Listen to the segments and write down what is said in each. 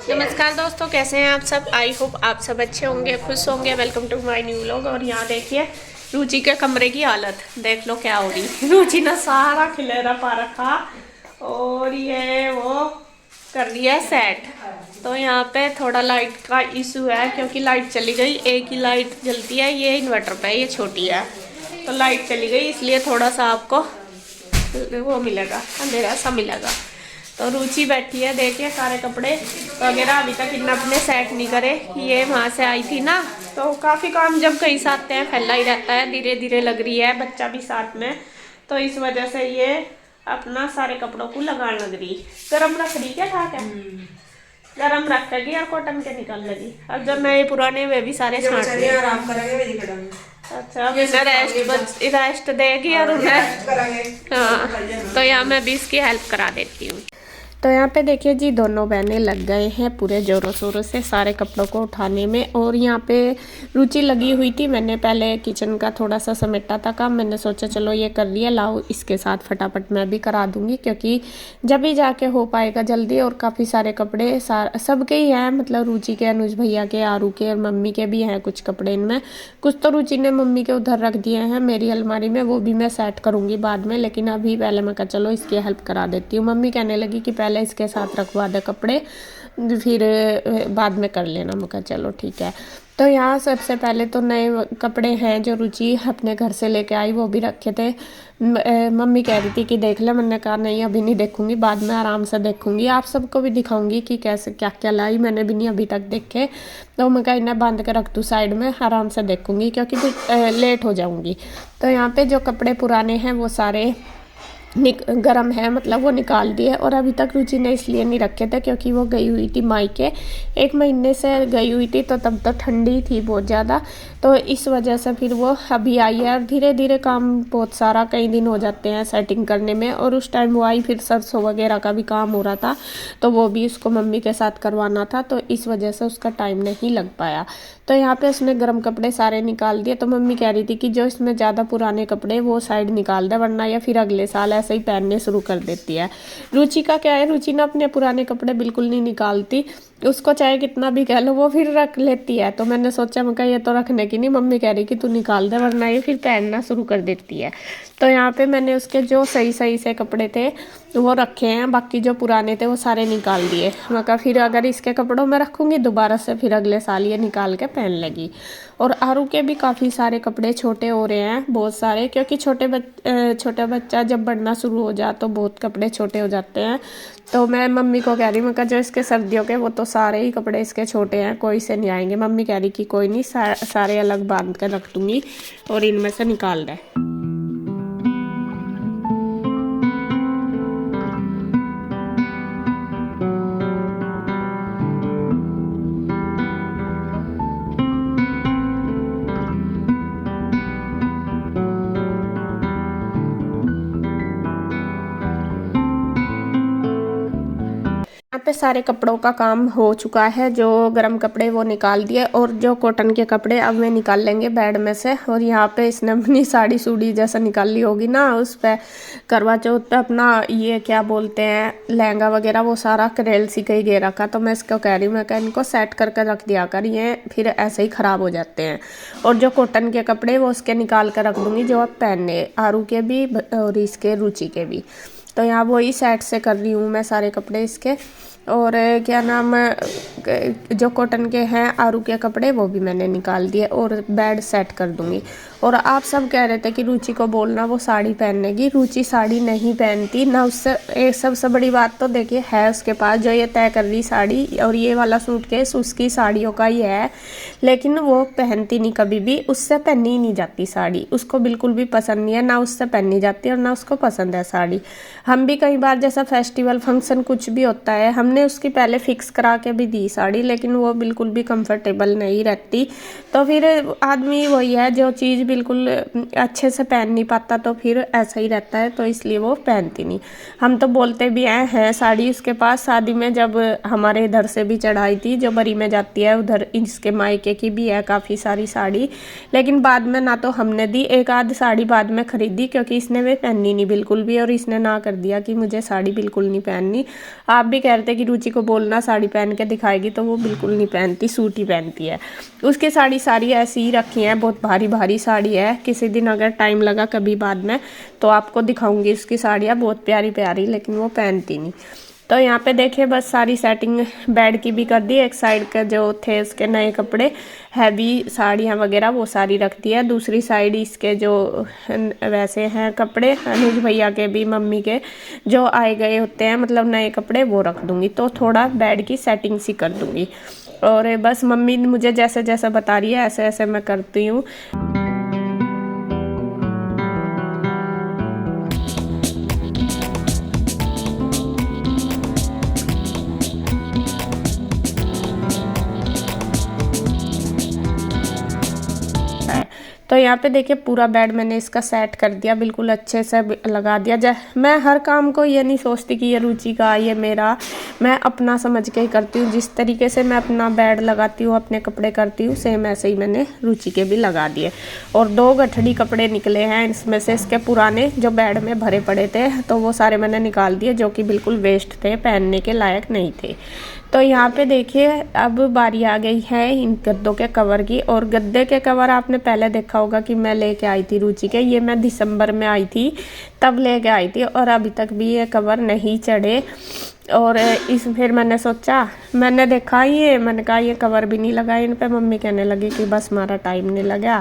नमस्कार दोस्तों, कैसे हैं आप सब। आई होप आप सब अच्छे होंगे, खुश होंगे। Welcome to my new vlog. और यहाँ देखिए रुचि के कमरे की हालत देख लो क्या हो रही। रुचि ने सारा खिलेरा पा रखा और ये वो कर रही है सेट। तो यहाँ पे थोड़ा लाइट का इशू है क्योंकि लाइट चली गई। एक ही लाइट जलती है, ये इन्वर्टर पे, ये छोटी है तो लाइट चली गई, इसलिए थोड़ा सा आपको वो मिलेगा, अंधेरा सा मिलेगा। तो रुचि बैठी है, देखिए सारे कपड़े वगैरह अभी तक इन अपने सेट नहीं करे। ये वहाँ से आई थी ना, तो काफ़ी काम जब कहीं से आते हैं फैला ही रहता है, धीरे धीरे लग रही है, बच्चा भी साथ में, तो इस वजह से ये अपना सारे कपड़ों को लगाने लग रही। गरम रख रही क्या था क्या? गरम रखेगी और कॉटन के निकाल लेगी। अब जो नए पुराने वे भी सारे छांट आराम करेंगे। अच्छा, अब इन्हें रेस्ट देगी और उन्हें। हाँ, तो यहाँ मैं भी इसकी हेल्प करा देती हूँ। तो यहाँ पे देखिए जी, दोनों बहनें लग गए हैं पूरे ज़ोरों शोरों से सारे कपड़ों को उठाने में। और यहाँ पे रुचि लगी हुई थी। मैंने पहले किचन का थोड़ा सा समेटा था काम, मैंने सोचा चलो ये कर लिया, लाओ इसके साथ फटाफट मैं भी करा दूँगी, क्योंकि जब भी जाके हो पाएगा जल्दी। और काफ़ी सारे कपड़े सबके ही हैं, मतलब रुचि के, अनुज भैया के, आरू के और मम्मी के भी हैं कुछ कपड़े इनमें। कुछ तो रुचि ने मम्मी के उधर रख दिए हैं मेरी अलमारी में, वो भी मैं सेट करूँगी बाद में। लेकिन अभी पहले मैं कहा चलो इसकी हेल्प करा देती हूँ। मम्मी कहने लगी कि पहले इसके साथ रखवा दे कपड़े, फिर बाद में कर लेना। मैं कहा चलो ठीक है। तो यहाँ सबसे पहले तो नए कपड़े हैं जो रुचि अपने घर से लेके आई, वो भी रखे थे। मम्मी कह रही थी कि देख ले, मैंने कहा नहीं अभी नहीं देखूंगी, बाद में आराम से देखूंगी, आप सबको भी दिखाऊंगी कि कैसे क्या क्या लाई, मैंने भी नहीं अभी तक देखे। तो मैं कहा इन्हें बांध के रख दूँ साइड में, आराम से देखूंगी क्योंकि फिर लेट हो जाऊंगी। तो यहाँ पे जो कपड़े पुराने हैं वो सारे गरम है, मतलब वो निकाल दिए। और अभी तक रुचि ने इसलिए नहीं रखे थे क्योंकि वो गई हुई थी मायके, 1 महीने से गई हुई थी, तो तब तक ठंडी थी बहुत ज़्यादा, तो इस वजह से फिर वो अभी आई है। और धीरे धीरे काम बहुत सारा, कई दिन हो जाते हैं सेटिंग करने में। और उस टाइम वो आई, फिर सरसों वगैरह का भी काम हो रहा था, तो वो भी उसको मम्मी के साथ करवाना था, तो इस वजह से उसका टाइम नहीं लग पाया। तो यहाँ पे उसने गर्म कपड़े सारे निकाल दिए। तो मम्मी कह रही थी कि जो इसमें ज़्यादा पुराने कपड़े वो साइड निकाल दे, वरना या फिर अगले साल ऐसे ही पहनने शुरू कर देती है। रुचि का क्या है, रुचि ना अपने पुराने कपड़े बिल्कुल नहीं निकालती, उसको चाहे कितना भी कह लो वो फिर रख लेती है। तो मैंने सोचा, मैं कहा ये तो रखने की नहीं, मम्मी कह रही कि तू निकाल दे, वरना ये फिर पहनना शुरू कर देती है। तो यहाँ पे मैंने उसके जो सही सही से कपड़े थे वो रखे हैं, बाकी जो पुराने थे वो सारे निकाल दिए। मैं कहा फिर अगर इसके कपड़ों में रखूँगी दोबारा से, फिर अगले साल ये निकाल के पहन लेगी। और आरू के भी काफ़ी सारे कपड़े छोटे हो रहे हैं, बहुत सारे, क्योंकि छोटा बच्चा जब बढ़ना शुरू हो जाए तो बहुत कपड़े छोटे हो जाते हैं। तो मैं मम्मी को कह रही, मैं कहा जो इसके सर्दियों के वो तो सारे ही कपड़े इसके छोटे हैं, कोई से नहीं आएंगे। मम्मी कह रही कि कोई नहीं, सारे अलग बांध कर रख दूँगी और इनमें से निकाल दें। यहाँ पे सारे कपड़ों का काम हो चुका है, जो गर्म कपड़े वो निकाल दिए, और जो कॉटन के कपड़े अब मैं निकाल लेंगे बेड में से। और यहाँ पे इसने अपनी साड़ी सूड़ी जैसा निकाल ली होगी ना, उस पर करवा चौथ पे अपना ये क्या बोलते हैं लहंगा वगैरह वो सारा करेल सी कहीं गे रखा। तो मैं इसको कह रही हूँ, मैं कह इनको सेट करके रख दिया कर, ये फिर ऐसे ही ख़राब हो जाते हैं। और जो कॉटन के कपड़े वो उसके निकाल कर रख दूँगी, जो अब पहनने, आरू के भी और इसके रुचि के भी। तो यहाँ वही सेट से कर रही हूँ मैं सारे कपड़े इसके। और क्या नाम, जो कॉटन के हैं आरू के कपड़े वो भी मैंने निकाल दिए और बेड सेट कर दूँगी। और आप सब कह रहे थे कि रुचि को बोलना वो साड़ी पहनने की, रुचि साड़ी नहीं पहनती ना। उससे एक सबसे बड़ी बात तो देखिए है उसके पास, जो ये तय कर रही साड़ी और ये वाला सूटकेस उसकी साड़ियों का ही है, लेकिन वो पहनती नहीं कभी भी, उससे पहनी ही नहीं जाती साड़ी, उसको बिल्कुल भी पसंद नहीं है, ना उससे पहनी जाती है और ना उसको पसंद है साड़ी। हम भी कई बार जैसा फेस्टिवल फंक्शन कुछ भी होता है, हमने उसकी पहले फिक्स करा के भी दी साड़ी, लेकिन वो बिल्कुल भी कंफर्टेबल नहीं रहती। तो फिर आदमी वही है, जो चीज़ बिल्कुल अच्छे से पहन नहीं पाता तो फिर ऐसा ही रहता है, तो इसलिए वो पहनती नहीं। हम तो बोलते भी हैं साड़ी उसके पास। शादी में जब हमारे इधर से भी चढ़ाई थी, जो बरी में जाती है उधर इसके मायके की भी है काफ़ी सारी साड़ी, लेकिन बाद में ना तो हमने दी, एक आध साड़ी बाद में खरीदी क्योंकि इसने वे पहननी नहीं बिल्कुल भी, और इसने ना कर दिया कि मुझे साड़ी बिल्कुल नहीं पहननी। आप भी कह रहे थे कि रुचि को बोलना साड़ी पहन के दिखाएगी, तो वो बिल्कुल नहीं पहनती, सूट ही पहनती है। उसकी साड़ी सारी ऐसी ही रखी है, बहुत भारी भारी साड़ी है। किसी दिन अगर टाइम लगा कभी बाद में तो आपको दिखाऊंगी उसकी साड़ियाँ, बहुत प्यारी प्यारी, लेकिन वो पहनती नहीं। तो यहाँ पे देखिए बस सारी सेटिंग बेड की भी कर दी। एक साइड के जो थे उसके नए कपड़े, हैवी साड़ियाँ वगैरह वो सारी रख दी है। दूसरी साइड इसके जो वैसे हैं कपड़े, अनुज भैया के भी, मम्मी के जो आए गए होते हैं मतलब नए कपड़े, वो रख दूँगी। तो थोड़ा बेड की सेटिंग सी कर दूँगी। और बस मम्मी मुझे जैसे जैसे बता रही है ऐसे ऐसे मैं करती हूँ। तो यहाँ पे देखिए पूरा बेड मैंने इसका सेट कर दिया, बिल्कुल अच्छे से लगा दिया। मैं हर काम को ये नहीं सोचती कि ये रुचि का, ये मेरा, मैं अपना समझ के ही करती हूँ। जिस तरीके से मैं अपना बेड लगाती हूँ, अपने कपड़े करती हूँ, सेम ऐसे ही मैंने रुचि के भी लगा दिए। और 2 गठड़ी कपड़े निकले हैं इसमें से, इसके पुराने जो बेड में भरे पड़े थे, तो वो सारे मैंने निकाल दिए, जो कि बिल्कुल वेस्ट थे, पहनने के लायक नहीं थे। तो यहाँ पे देखिए अब बारी आ गई है इन गद्दों के कवर की। और गद्दे के कवर आपने पहले देखा होगा कि मैं लेके आई थी रुचि के, ये मैं दिसंबर में आई थी तब लेके आई थी, और अभी तक भी ये कवर नहीं चढ़े। और फिर मैंने सोचा, मैंने देखा ये, मैंने कहा ये कवर भी नहीं लगा इन पे। मम्मी कहने लगी कि बस हमारा टाइम नहीं लगा।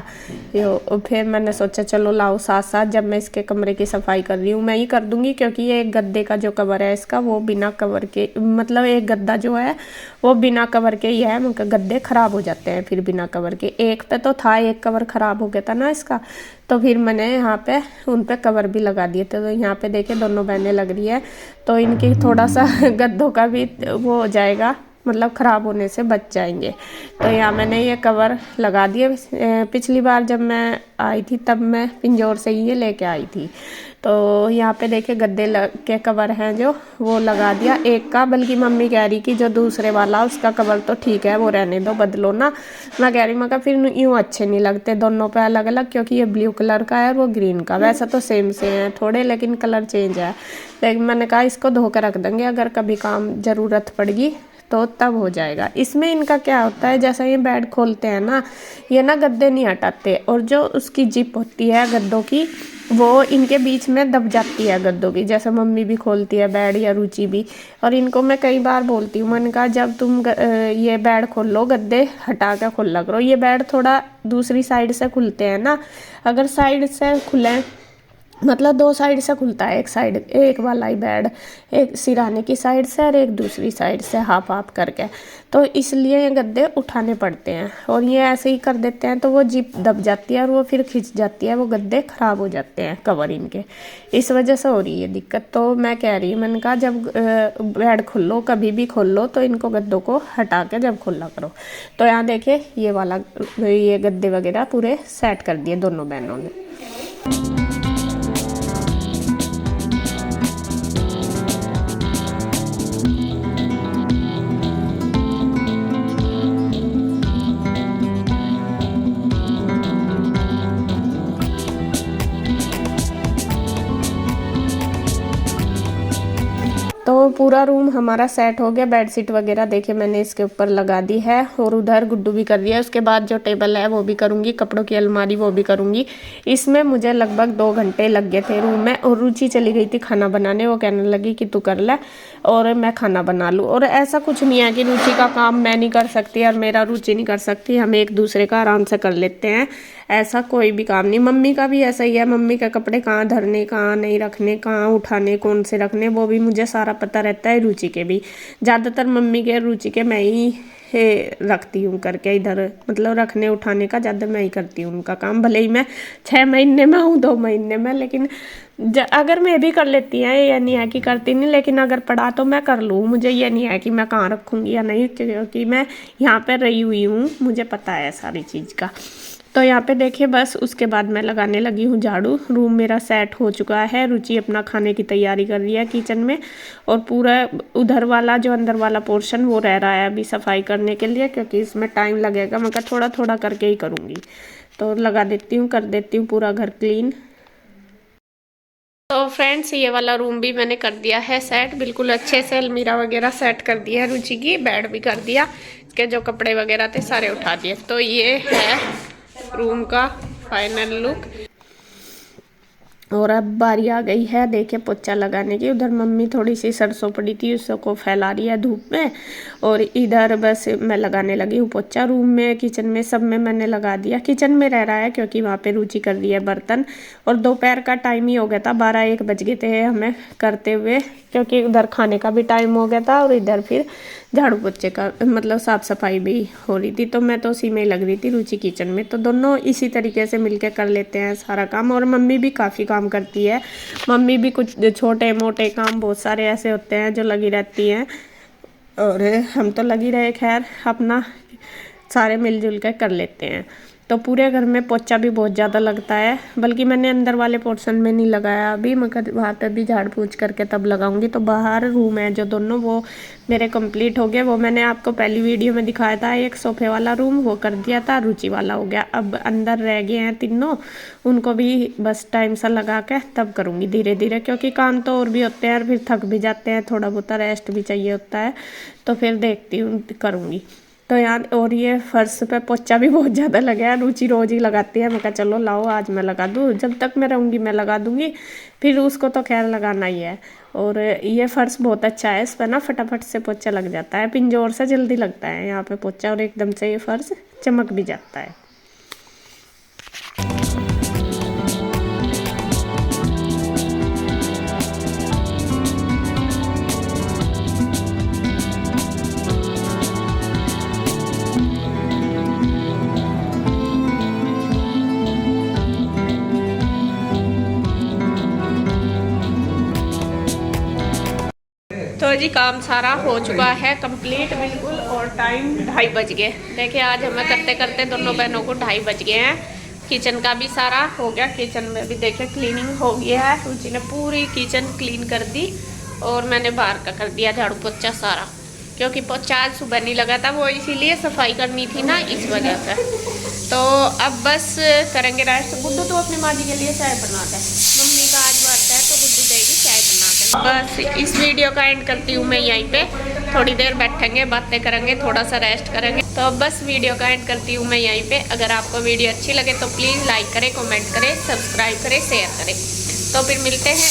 फिर मैंने सोचा चलो लाओ साथ साथ, जब मैं इसके कमरे की सफाई कर रही हूँ मैं ही कर दूंगी, क्योंकि ये एक गद्दे का जो कवर है इसका, वो बिना कवर के, मतलब एक गद्दा जो है वो बिना कवर के ही है। गद्दे खराब हो जाते हैं फिर बिना कवर के। एक पे तो था, एक कवर खराब हो गया था ना इसका, तो फिर मैंने यहाँ पे उन पे कवर भी लगा दिए थे। तो यहाँ पे देखिए दोनों बहनें लग रही है, तो इनकी थोड़ा सा गद्दों का भी वो हो जाएगा, मतलब ख़राब होने से बच जाएंगे। तो यहाँ मैंने ये कवर लगा दिए। पिछली बार जब मैं आई थी तब मैं पिंजौर से ही ये लेके आई थी। तो यहाँ पे देखिए गद्दे के कवर हैं जो, वो लगा दिया एक का। बल्कि मम्मी कह रही कि जो दूसरे वाला उसका कवर तो ठीक है, वो रहने दो, बदलो ना। मैं कह रही मैं फिर यूँ अच्छे नहीं लगते दोनों पे अलग अलग, क्योंकि ये ब्लू कलर का है और वो ग्रीन का। वैसा तो सेम से हैं थोड़े, लेकिन कलर चेंज है। लेकिन मैंने कहा इसको धो कर रख देंगे, अगर कभी काम ज़रूरत पड़ेगी तो तब हो जाएगा। इसमें इनका क्या होता है, जैसा ये बेड खोलते हैं ना, ये ना गद्दे नहीं हटाते, और जो उसकी जिप होती है गद्दों की, वो इनके बीच में दब जाती है गद्दों की। जैसे मम्मी भी खोलती है बेड या रुचि भी, और इनको मैं कई बार बोलती हूँ, मैंने कहा जब तुम ये बेड खोल लो गद्दे हटा कर खोला करो। ये बेड थोड़ा दूसरी साइड से खुलते हैं ना, अगर साइड से खुले, मतलब 2 साइड से खुलता है, एक साइड एक वाला ही बेड, एक सिराने की साइड से और एक दूसरी साइड से हाफ हाफ करके, तो इसलिए ये गद्दे उठाने पड़ते हैं। और ये ऐसे ही कर देते हैं तो वो जिप दब जाती है और वो फिर खिंच जाती है, वो गद्दे ख़राब हो जाते हैं कवर इनके, इस वजह से हो रही है दिक्कत। तो मैं कह रही हूँ, मैंने कहा जब बेड खोलो, कभी भी खोल लो, तो इनको गद्दों को हटा के जब खोला करो। तो यहाँ देखिए ये वाला, ये गद्दे वगैरह पूरे सेट कर दिए दोनों बहनों ने। तो पूरा रूम हमारा सेट हो गया। बेडशीट वगैरह देखिए मैंने इसके ऊपर लगा दी है, और उधर गुड्डू भी कर दिया है। उसके बाद जो टेबल है वो भी करूँगी, कपड़ों की अलमारी वो भी करूँगी। इसमें मुझे लगभग 2 घंटे लग गए थे रूम में। और रुचि चली गई थी खाना बनाने, वो कहने लगी कि तू कर ले और मैं खाना बना लूँ। और ऐसा कुछ नहीं है कि रुचि का काम मैं नहीं कर सकती और मेरा रुचि नहीं कर सकती, हम एक दूसरे का आराम से कर लेते हैं, ऐसा कोई भी काम नहीं। मम्मी का भी ऐसा ही है, मम्मी के कपड़े कहाँ धरने, कहाँ नहीं रखने, कहाँ उठाने, कौन से रखने, वो भी मुझे सारा पता रहता है। रुचि के भी ज़्यादातर मम्मी के रुचि के मैं ही रखती हूँ करके इधर, मतलब रखने उठाने का ज़्यादा मैं ही करती हूँ उनका काम, भले ही मैं 6 महीने में हूँ 2 महीने में, लेकिन अगर मैं भी कर लेती है, ये नहीं है कि करती नहीं, लेकिन अगर पड़ा तो मैं कर लूँ, मुझे ये नहीं है कि मैं कहाँ रखूँगी या नहीं, क्योंकि मैं यहाँ पर रही हुई हूँ, मुझे पता है सारी चीज़ का। तो यहाँ पे देखिए बस उसके बाद मैं लगाने लगी हूँ झाड़ू। रूम मेरा सेट हो चुका है, रुचि अपना खाने की तैयारी कर रही है किचन में, और पूरा उधर वाला जो अंदर वाला पोर्शन वो रह रहा है अभी सफाई करने के लिए, क्योंकि इसमें टाइम लगेगा, मैं थोड़ा थोड़ा करके ही करूँगी। तो लगा देती हूँ, कर देती हूँ पूरा घर क्लीन। तो फ्रेंड्स ये वाला रूम भी मैंने कर दिया है सेट, बिल्कुल अच्छे से अलमीरा वगैरह सेट कर दिया है रुचि की, बेड भी कर दिया, इसके जो कपड़े वगैरह थे सारे उठा दिए। तो ये है रूम का फाइनल लुक। और अब बारी आ गई है देखिए पोछा लगाने की। उधर मम्मी थोड़ी सी सरसों पड़ी थी उसको फैला रही है धूप में, और इधर बस मैं लगाने लगी हूँ पोछा। रूम में किचन में सब में मैंने लगा दिया, किचन में रह रहा है क्योंकि वहाँ पे रुचि कर रही है बर्तन। और दोपहर का टाइम ही हो गया था, 12-1 बज गए थे हमें करते हुए, क्योंकि उधर खाने का भी टाइम हो गया था और इधर फिर झाड़ू पोछे का मतलब साफ़ सफाई भी हो रही थी। तो मैं तो उसी में ही लग रही थी, रुचि किचन में। तो दोनों इसी तरीके से मिलके कर लेते हैं सारा काम। और मम्मी भी काफ़ी काम करती है, मम्मी भी कुछ छोटे मोटे काम बहुत सारे ऐसे होते हैं जो लगी रहती हैं, और हम तो लगी रहे, खैर अपना सारे मिलजुल कर कर लेते हैं। तो पूरे घर में पोछा भी बहुत ज़्यादा लगता है, बल्कि मैंने अंदर वाले पोर्शन में नहीं लगाया अभी, मगर वहाँ पे भी झाड़ पूछ करके तब लगाऊंगी। तो बाहर रूम है जो दोनों वो मेरे कंप्लीट हो गए, वो मैंने आपको पहली वीडियो में दिखाया था। एक सोफे वाला रूम वो कर दिया था, रुचि वाला हो गया। अब अंदर रह गए हैं तीनों, उनको भी बस टाइम सा लगा के तब करूँगी धीरे धीरे, क्योंकि काम तो और भी होते हैं और फिर थक भी जाते हैं, थोड़ा बहुत रेस्ट भी चाहिए होता है। तो फिर देखती हूँ करूँगी। तो यार और ये फर्श पे पोछा भी बहुत ज़्यादा लगा है, रुचि रोज़ ही लगाती है, मैं कहा चलो लाओ आज मैं लगा दूँ, जब तक मैं रहूँगी मैं लगा दूँगी, फिर उसको तो खैर लगाना ही है। और ये फर्श बहुत अच्छा है, इस पर ना फटाफट से पोछा लग जाता है, पिंजोर से जल्दी लगता है यहाँ पे पोछा, और एकदम से ये फर्श चमक भी जाता है। तो जी काम सारा हो चुका है कंप्लीट बिल्कुल, और टाइम 2:30 बज गए। देखिए आज हमें करते करते दोनों बहनों को 2:30 बज गए हैं। किचन का भी सारा हो गया, किचन में भी देखिए क्लीनिंग हो गया है, रुचि ने पूरी किचन क्लीन कर दी, और मैंने बाहर का कर दिया झाड़ू पोछा सारा, क्योंकि पोछा आज सुबह नहीं लगा था, वो इसीलिए सफाई करनी थी ना, इस वजह से। तो अब बस करेंगे रेस्ट। गुड्डू तो अपनी माँ जी के लिए चाय बना दे, मम्मी का आज बात है तो गुड्डू देगी चाय बना के। बस इस वीडियो का एंड करती हूँ मैं यहीं पे, थोड़ी देर बैठेंगे बातें करेंगे, थोड़ा सा रेस्ट करेंगे। तो बस वीडियो का एंड करती हूँ मैं यहीं पे। अगर आपको वीडियो अच्छी लगे तो प्लीज़ लाइक करें, कमेंट करें, सब्सक्राइब करें, शेयर करें। तो फिर मिलते हैं